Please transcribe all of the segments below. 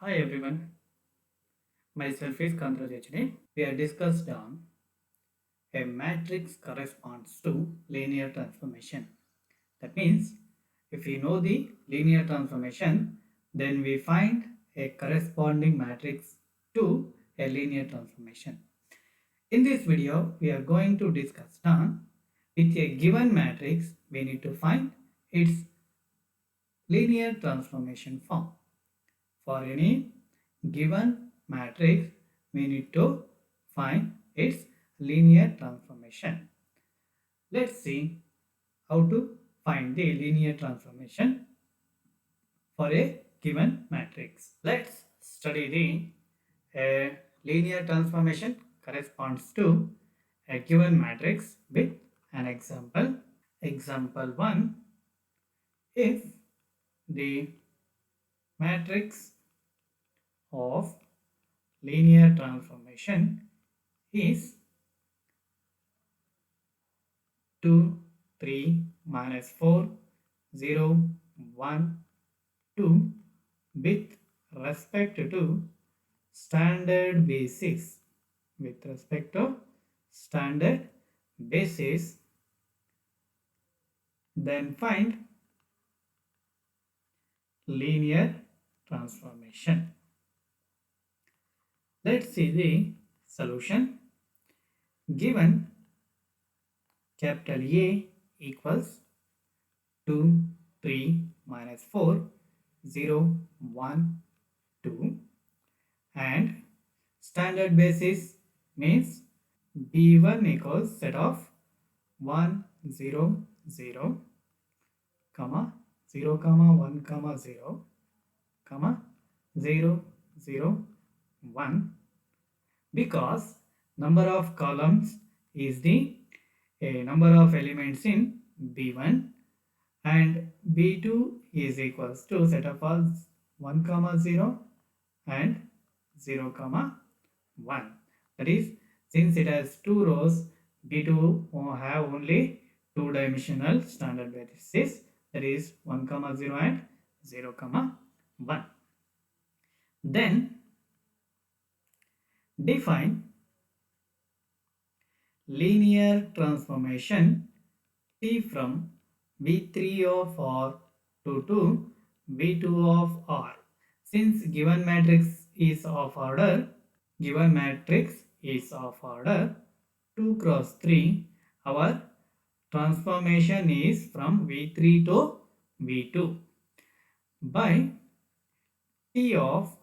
Hi everyone, myself is Kantraj HD. We are discussed on a matrix corresponds to linear transformation. That means if we know the linear transformation, then we find a corresponding matrix to a linear transformation. In this video, we are going to discuss on with a given matrix, we need to find its linear transformation form. For any given matrix, we need to find its linear transformation. Let's see how to find the linear transformation for a given matrix. Let's study the linear transformation corresponds to a given matrix with an example. Example 1, if the matrix of linear transformation is 2, 3, minus 4, 0, 1, 2 with respect to standard basis. With respect to standard basis, then find linear transformation. Let's see the solution. Given capital A equals 2, 3, minus 4, 0, 1, 2 and standard basis means B1 equals set of 1, 0, 0, comma 0, comma 1, comma 0, comma 0, 0, 1 because number of columns is the number of elements in B1 and B2 is equals to set of all 1 comma 0 and 0 comma 1. That is, since it has two rows, B2 will have only two dimensional standard basis, that is 1 comma 0 and 0 comma 1. Then define linear transformation T from V3 of R to V2 of R. Since given matrix is of order, 2 cross 3, our transformation is from V3 to V2 by T of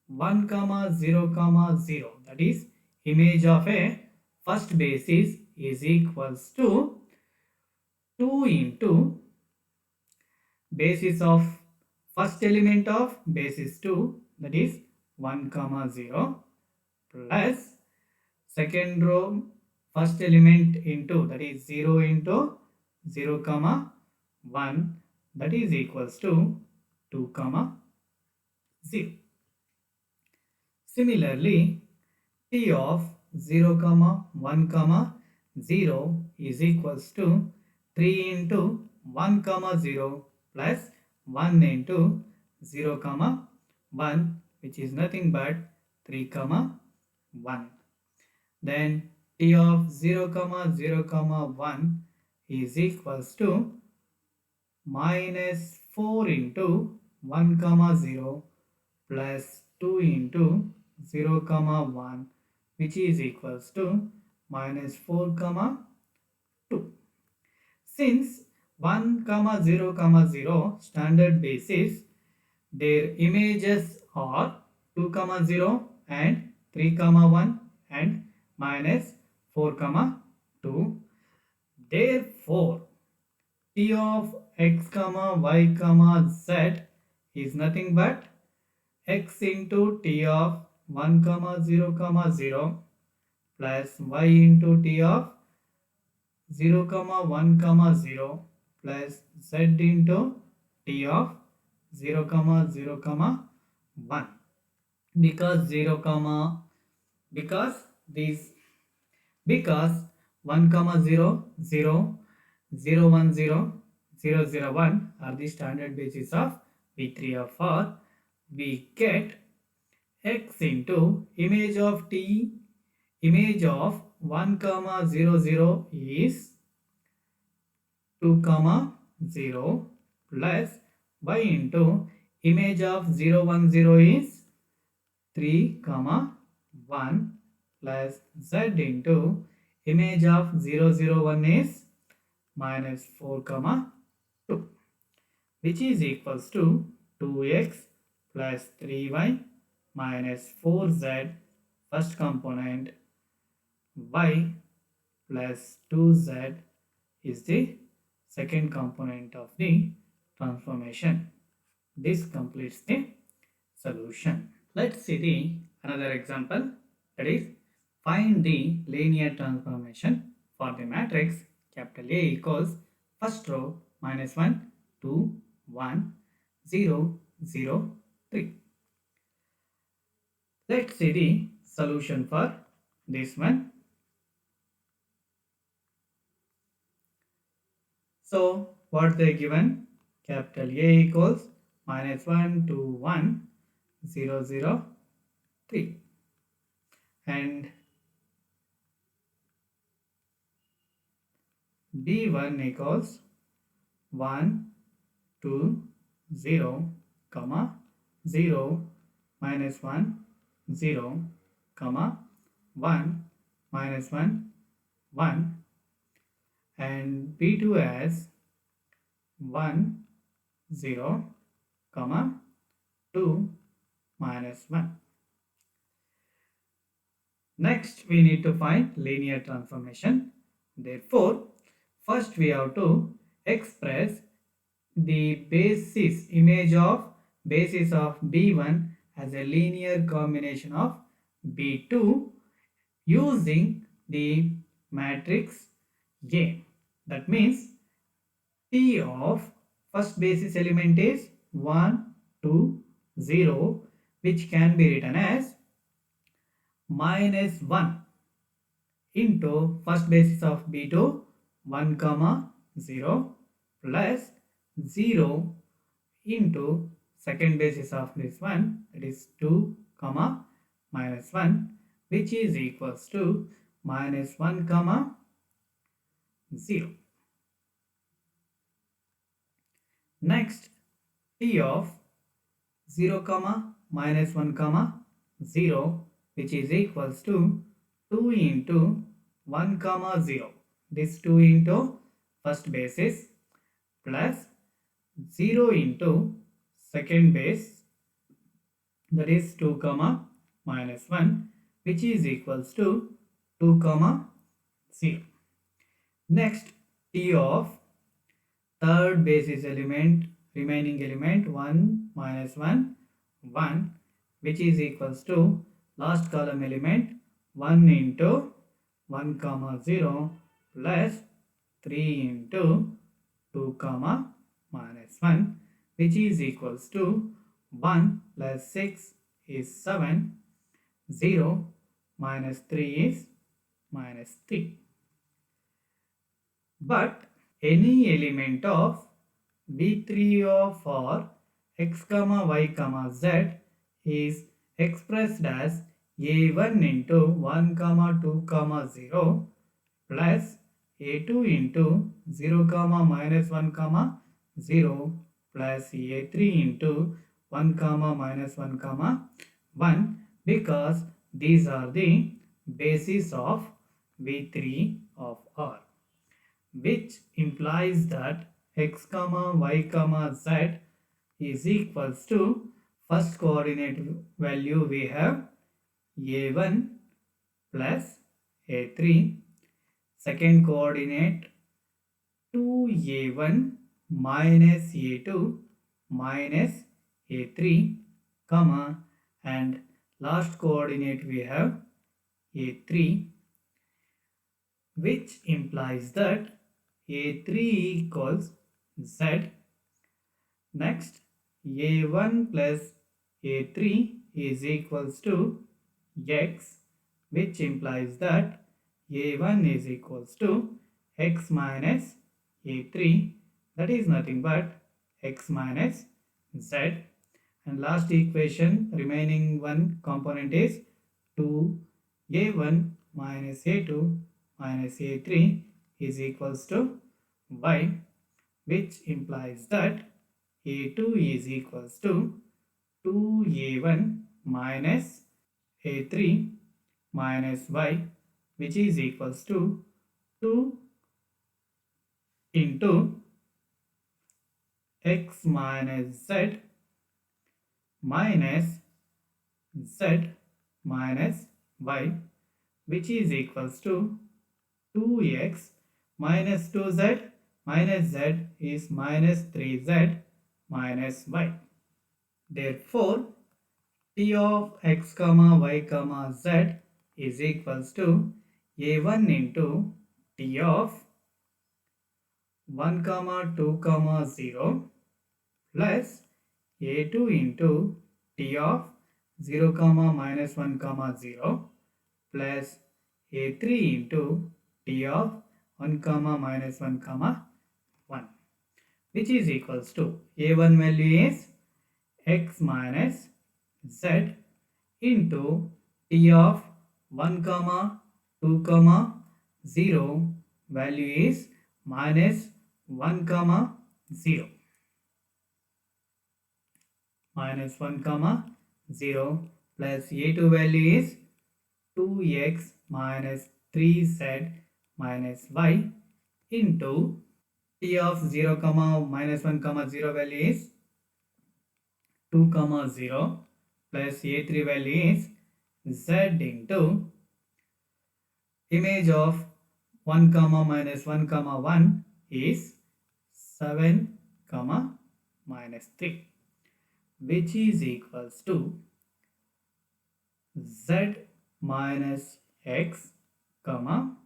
1 comma 0 comma 0, that is image of a first basis is equals to 2 into basis of first element of basis 2, that is 1 comma 0 plus second row first element into, that is 0 into 0 comma 1, that is equals to 2 comma 0. Similarly, T of 0 comma 1 comma 0 is equals to 3 into 1 comma 0 plus 1 into 0 comma 1, which is nothing but 3 comma 1. Then T of 0 comma 0 comma 1 is equals to minus 4 into 1 comma 0 plus 2 into 0 comma 1, which is equals to minus 4 comma 2. Since 1 comma 0 comma 0 standard basis, their images are 2 comma 0 and 3 comma 1 and minus 4 comma 2. Therefore, T of x comma y comma z is nothing but x into T of 1 comma 0 comma 0 plus y into T of 0 comma 1 comma 0 plus z into T of 0 comma 0 comma 1 because 0 comma because these because 1 comma 0 0 0 1 0 0 0 1 are the standard basis of V3 of R. we get x into image of t, image of 1 comma 0 0 is 2 comma 0 plus y into image of 0 1 0 is 3 comma 1 plus z into image of 0 0 1 is minus 4 comma 2, which is equals to 2x plus 3y minus 4z first component, y plus 2z is the second component of the transformation. This completes the solution. Let's see the another example, that is find the linear transformation for the matrix capital A equals first row minus 1 2 1 0 0 3. Let's see the solution for this one. So what they given, capital A equals minus 1 2 1 0 0 3 and B1 equals 1 2 0 comma 0 minus 1 0 comma 1 minus 1 1 and B2 as 1 0 comma 2 minus 1. Next we need to find linear transformation. Therefore first we have to express the basis of B1 as a linear combination of B2 using the matrix A. That means T of first basis element is 1 2 0, which can be written as minus 1 into first basis of B2 1 comma 0 plus 0 into second basis of this one, that is 2 comma minus 1, which is equals to minus 1 comma 0. Next T of 0 comma minus 1 comma 0, which is equals to 2 into 1 comma 0, this 2 into first basis plus 0 into second base, that is 2 comma minus 1, which is equals to 2 comma 0. Next T of third basis element, remaining element 1 minus 1 1, which is equals to last column element 1 into 1 comma 0 plus 3 into 2 comma minus 1, which is equals to 1 plus 6 is 7, 0 minus 3 is minus 3. But any element of B3 of or x comma y comma z is expressed as a1 into 1 comma 2 comma 0 plus a2 into 0 comma minus 1 comma 0 plus a3 into 1 comma minus 1 comma 1, because these are the bases of V3 of R, which implies that x comma y comma z is equals to first coordinate value we have a1 plus a3, second coordinate 2a1 minus a2 minus a3 comma, and last coordinate we have a3, which implies that a3 equals z. Next a1 plus a3 is equals to x, which implies that a1 is equals to x minus a3, that is nothing but x minus z, and last equation remaining one component is 2a1 minus a2 minus a3 is equals to y, which implies that a2 is equals to 2a1 minus a3 minus y, which is equals to 2 into x minus z minus z minus y, which is equals to 2x minus 2z minus z is minus 3z minus y. Therefore, t of x comma y comma z is equals to a1 into t of 1 comma 2 comma 0 plus a2 into t of 0 comma minus 1 comma 0 plus a3 into t of 1 comma minus 1 comma 1, which is equals to a1 value is x minus z into t of 1 comma 2 comma 0 value is minus 1 comma 0 minus 1 comma 0 plus a2 value is 2x minus 3z minus y into t of 0 comma minus 1 comma 0 value is 2 comma 0 plus a3 value is z into image of 1 comma minus 1 comma 1 is 7 comma minus 3, which is equals to z minus x comma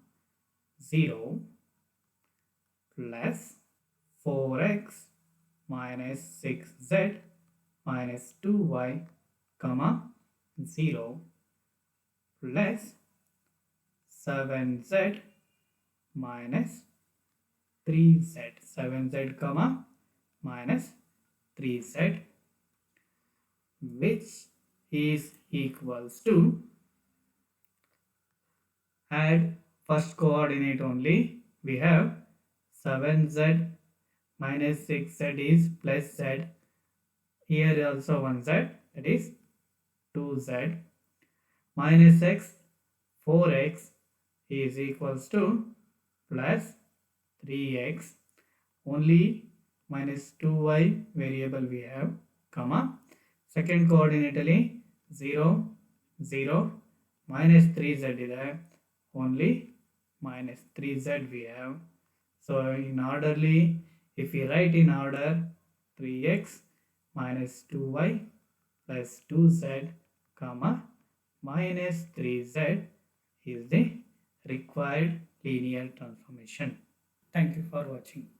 0 plus 4x minus 6z minus 2y comma 0 plus 7z minus 3z, 7z comma minus 3z, which is equals to, add first coordinate only, we have 7z minus 6z is plus z, here also 1z, that is 2z, minus x 4x is equals to plus 3x, only minus 2y variable we have, comma, second coordinately 0 0 minus 3z is only minus 3z we have. So in orderly, if we write in order, 3x minus 2y plus 2z comma minus 3z is the required linear transformation. Thank you for watching.